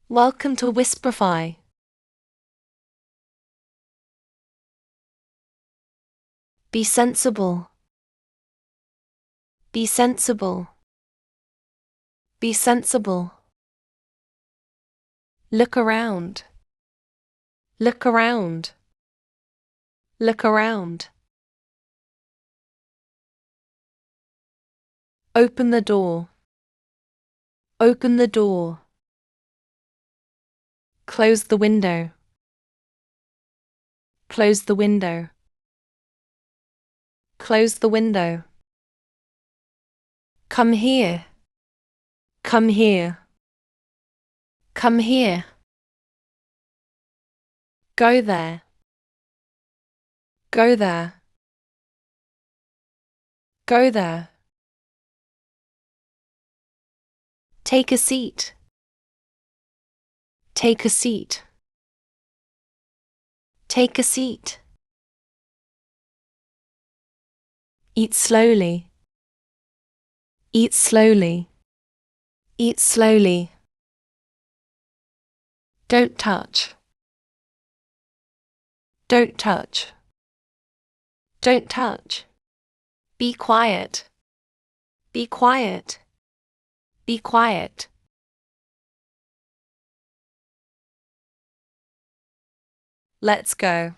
Welcome to Whisperify. Be sensible. Be sensible. Be sensible. Look around. Look around. Look around. Open the door. Open the door. Close the window. Close the window. Close the window. Come here. Come here. Come here. Go there. Go there. Go there. Take a seat. Take a seat. Take a seat. Eat slowly. Eat slowly. Eat slowly. Don't touch. Don't touch. Don't touch. Be quiet. Be quiet. Be quiet. Let's go.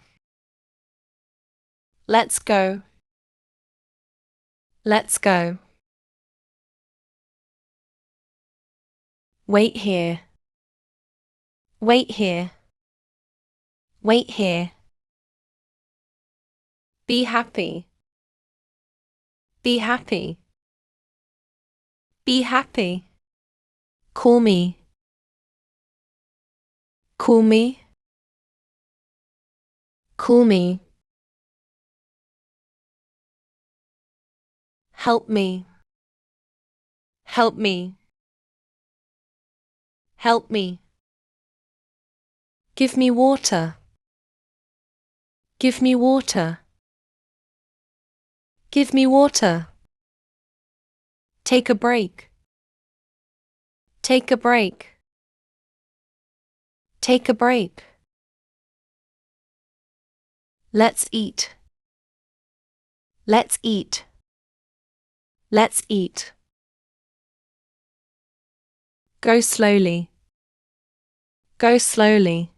Let's go. Let's go. Wait here. Wait here. Wait here. Be happy. Be happy. Be happy. Call me. Call me. Call me. Help me. Help me. Help me. Give me water. Give me water. Give me water. Take a break. Take a break. Take a break. Let's eat. Let's eat. Let's eat. Go slowly. Go slowly.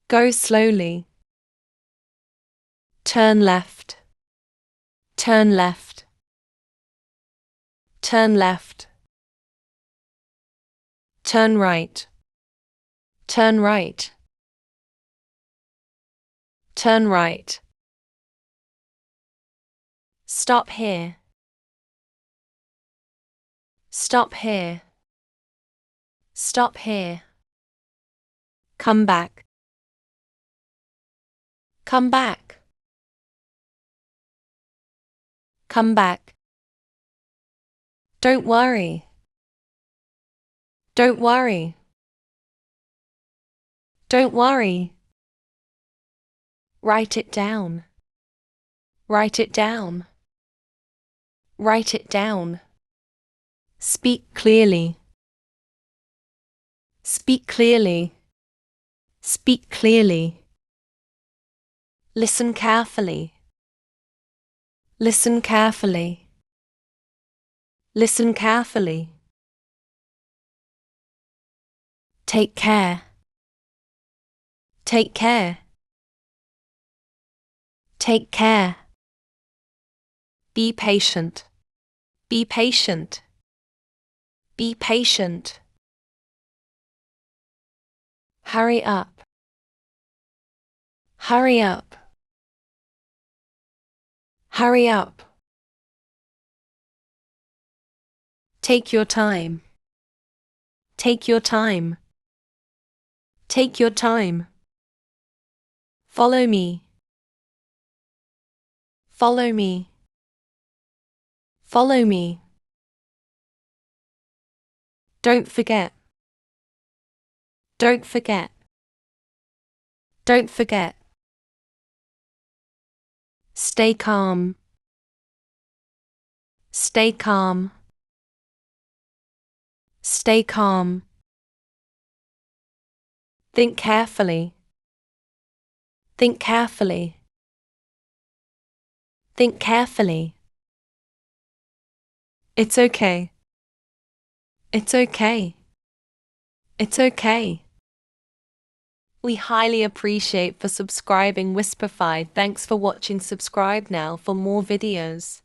Go slowly. Turn left. Turn left. Turn left. Turn right. Turn right. Turn right. Stop here. Stop here. Stop here. Come back. Come back. Come back. Don't worry. Don't worry. Don't worry. Write it down. Write it down. Write it down. Speak clearly. Speak clearly. Speak clearly. Listen carefully. Listen carefully. Listen carefully. Take care. Take care. Take care. Be patient. Be patient. Be patient. Hurry up. Hurry up. Hurry up. Take your time. Take your time. Take your time. Follow me. Follow me. Follow me. Don't forget. Don't forget. Don't forget. Stay calm. Stay calm. Stay calm. Think carefully. Think carefully. Think carefully. It's okay. It's okay. It's okay. We highly appreciate for subscribing Whisperify. Thanks for watching. Subscribe now for more videos.